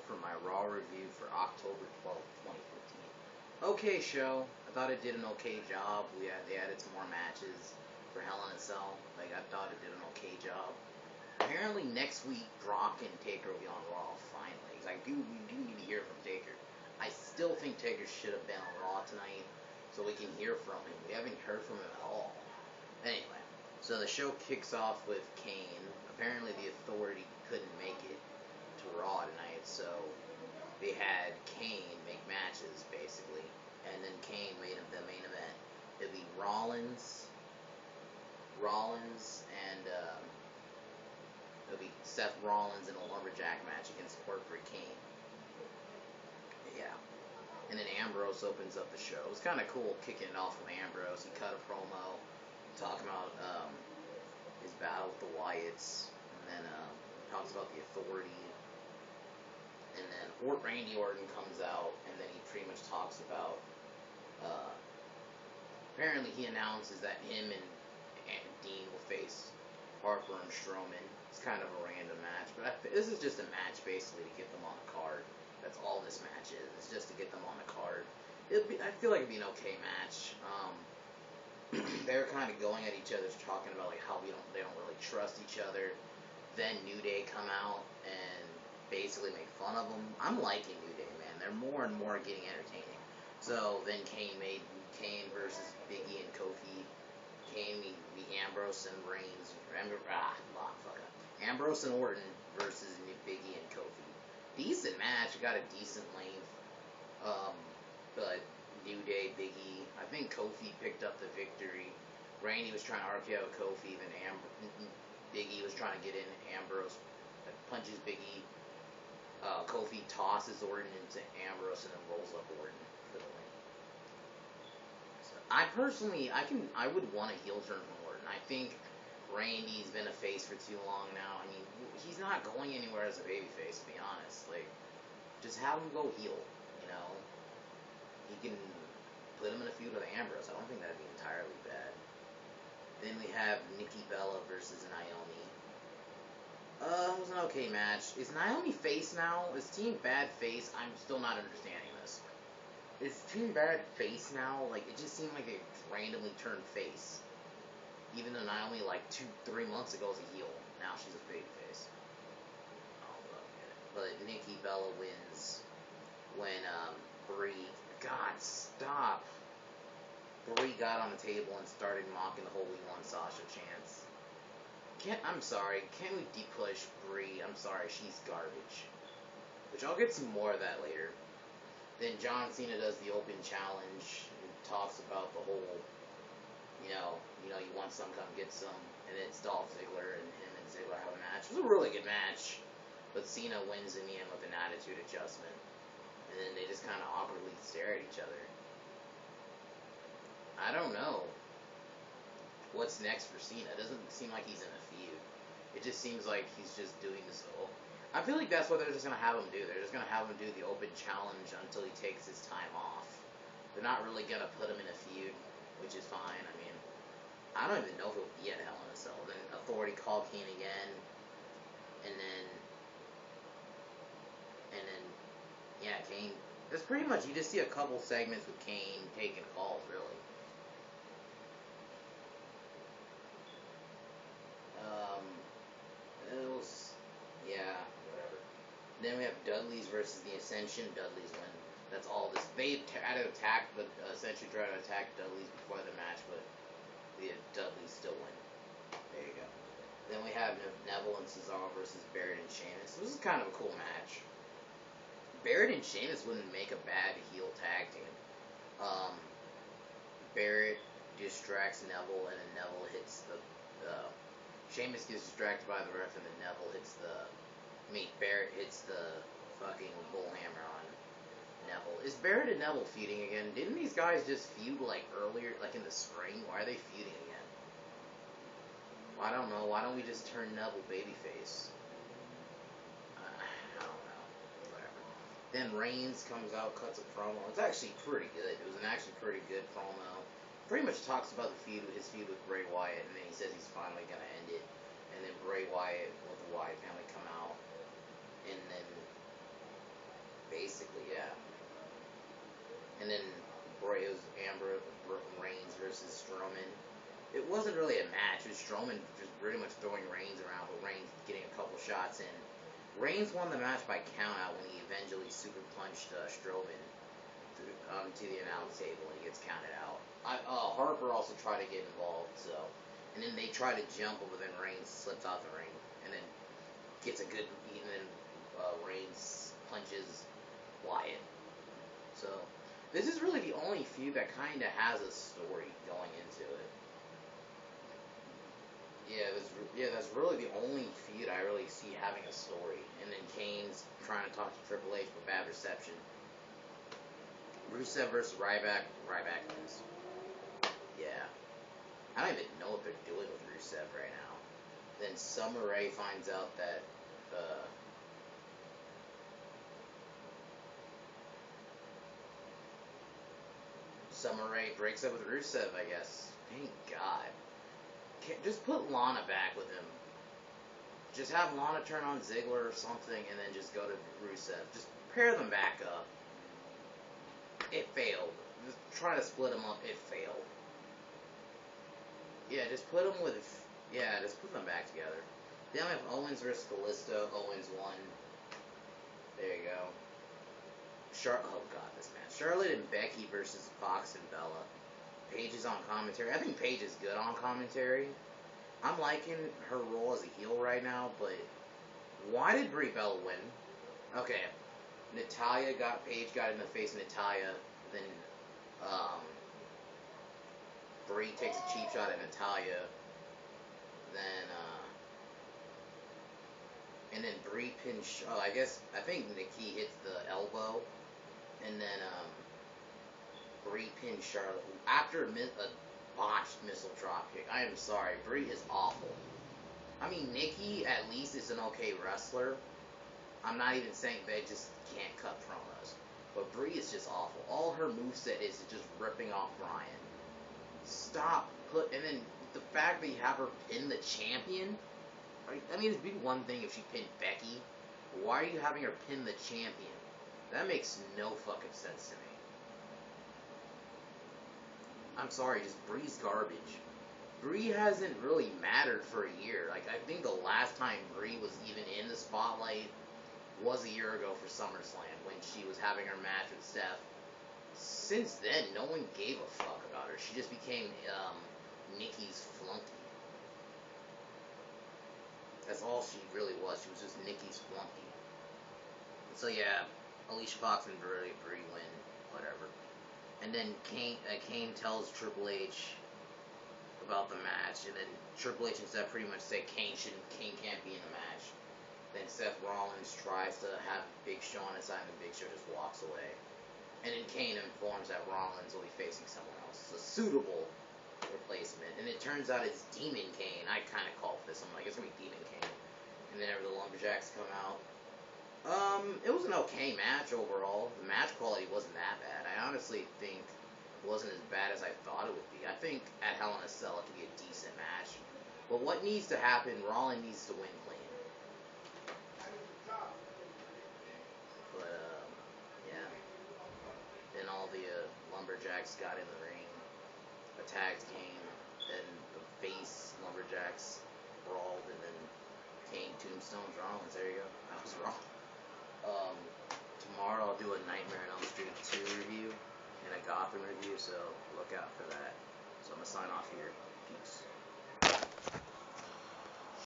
for my Raw review for October 12th, 2015. Okay, show. I thought it did an okay job. They added some more matches for Hell in a Cell. Like, I thought it did an okay job. Apparently next week, Brock and Taker will be on Raw, finally. Like, we do need to hear from Taker. I still think Taker should have been on Raw tonight, so we can hear from him. We haven't heard from him at all. Anyway, so the show kicks off with Kane. Apparently the Authority couldn't make it to Raw tonight, so they had Kane make matches, basically. And then Kane made the main event. It'd be Rollins, and it'll be Seth Rollins in a lumberjack match against Corporate Kane. Yeah. And then Ambrose opens up the show. It was kind of cool kicking it off with Ambrose. He cut a promo talking about his battle with the Wyatts, and then talks about the Authority. And then Randy Orton comes out, and then he pretty much talks about. Apparently, he announces that him and Dean will face Harper and Strowman. It's kind of a random match, but this is just a match basically to get them on the card. That's all this match is. It's just to get them on the card. I feel like it'd be an okay match. They're kind of going at each other, talking about like how they don't really trust each other. Then New Day come out and basically make fun of them. I'm liking New Day, man. They're more and more getting entertaining. So then Kane versus Big E and Kofi. Kane meet Ambrose and Reigns. Ambrose and Orton versus Big E and Kofi. Decent match. Got a decent length. But New Day, Big E. I think Kofi picked up the victory. Randy was trying to RKO Kofi. Then Big E was trying to get in. Ambrose punches Big E. Kofi tosses Orton into Ambrose and then rolls up Orton for the win. So I would want a heel turn from Orton. I think Randy's been a face for too long now. I mean, he's not going anywhere as a babyface, to be honest. Like, just have him go heel, you know? He can put him in a feud with Ambrose. I don't think that'd be entirely bad. Then we have Nikki Bella versus Naomi. It was an okay match. Is Naomi face now? Is Team Bad face? I'm still not understanding this. Is Team Bad face now? Like, it just seemed like they randomly turned face. Even though Naomi, like, 2-3 months ago was a heel. Now she's a babyface. Oh, but Nikki Bella wins when, Brie... God, stop. Brie got on the table and started mocking the Holy One Sasha chants. I'm sorry, can we de-push Brie? I'm sorry, she's garbage. Which I'll get some more of that later. Then John Cena does the open challenge and talks about the whole, you know, you want some, come get some. And it's Dolph Ziggler and him and Ziggler have a match. It was a really good match. But Cena wins in the end with an attitude adjustment. And then they just kind of awkwardly stare at each other. I don't know what's next for Cena. It doesn't seem like he's in a feud. It just seems like he's just doing this. I feel like that's what they're just going to have him do. They're just going to have him do the open challenge until he takes his time off. They're not really going to put him in a feud, which is fine. I mean, I don't even know if he'll be at Hell in a Cell. Then Authority call Kane again. And then, yeah, Kane. That's pretty much, you just see a couple segments with Kane taking calls, really. Whatever. Then we have Dudley's versus the Ascension. Dudley's win. That's all this. They tried to attack, but Ascension tried to attack Dudley's before the match, but the Dudley's still win. There you go. Then we have Neville and Cesaro versus Barrett and Sheamus. This is kind of a cool match. Barrett and Sheamus wouldn't make a bad heel tag team. Barrett distracts Neville, and then Neville hits the Sheamus gets distracted by the ref, and then Neville hits Barrett hits the fucking bullhammer on Neville. Is Barrett and Neville feuding again? Didn't these guys just feud like earlier, like in the spring? Why are they feuding again? Well, I don't know. Why don't we just turn Neville babyface? I don't know. Whatever. Then Reigns comes out, cuts a promo. It's actually pretty good. It was an actually pretty good promo. Pretty much talks about his feud with Bray Wyatt, and then he says he's finally gonna end it. And then Bray Wyatt with the Wyatt family come out, and then basically, yeah. And then Reigns versus Strowman. It wasn't really a match. It was Strowman just pretty much throwing Reigns around, but Reigns getting a couple shots in. Reigns won the match by countout when he eventually super punched Strowman to the announce table, and he gets counted out. Harper also tried to get involved, so, and then they try to jump, but then Reigns slips out the ring, and then gets a good, and then Reigns punches Wyatt. So this is really the only feud that kind of has a story going into it. Yeah, that's really the only feud I really see having a story. And then Kane's trying to talk to Triple H, but bad reception. Rusev versus Ryback. Ryback wins. Yeah. I don't even know what they're doing with Rusev right now. Then Summer Rae finds out that Summer Rae breaks up with Rusev, I guess. Thank God. Just put Lana back with him. Just have Lana turn on Ziggler or something, and then just go to Rusev. Just pair them back up. It failed. Just trying to split them up. It failed. Yeah, just put them with. Yeah, just put them back together. Then we have Owens versus Kalisto. Owens won. There you go. Oh god, this match. Charlotte and Becky versus Fox and Bella. Paige is on commentary. I think Paige is good on commentary. I'm liking her role as a heel right now, but why did Brie Bella win? Okay, Paige got in the face of Natalya, then Brie takes a cheap shot at Natalya, then and then Brie pins. I think Nikki hits the elbow, and then Brie pins Charlotte after a botched missile dropkick. I am sorry, Brie is awful. I mean, Nikki at least is an okay wrestler. I'm not even saying they just can't cut promos, but Brie is just awful. All her moveset is just ripping off Bryan. Stop. And then the fact that you have her pin the champion. I mean, it'd be one thing if she pinned Becky. But why are you having her pin the champion? That makes no fucking sense to me. I'm sorry, just Brie's garbage. Brie hasn't really mattered for a year. Like, I think the last time Brie was even in the spotlight was a year ago for SummerSlam when she was having her match with Steph. Since then, no one gave a fuck about her. She just became Nikki's flunky. That's all she really was. She was just Nikki's flunky. So yeah, Alicia Fox and Brie win, whatever. And then Kane tells Triple H about the match, and then Triple H and Seth pretty much say Kane can't be in the match. Then Seth Rollins tries to have Big Show on his side, and Big Show just walks away. And then Kane informs that Rollins will be facing someone else, a suitable replacement. And it turns out it's Demon Kane. I kind of called this. I'm like, it's gonna be Demon Kane. And then the Lumberjacks come out. It was an okay match overall. The match quality wasn't that bad. I honestly think it wasn't as bad as I thought it would be. I think at Hell in a Cell it could be a decent match. But what needs to happen, Rollins needs to win clean. But, yeah. Then all the Lumberjacks got in the ring, attacked Kane, then the face Lumberjacks brawled, and then Kane tombstones Rollins. There you go. I was wrong. Tomorrow I'll do a Nightmare on Elm Street 2 review and a Gotham review, so look out for that. So I'm going to sign off here. Peace.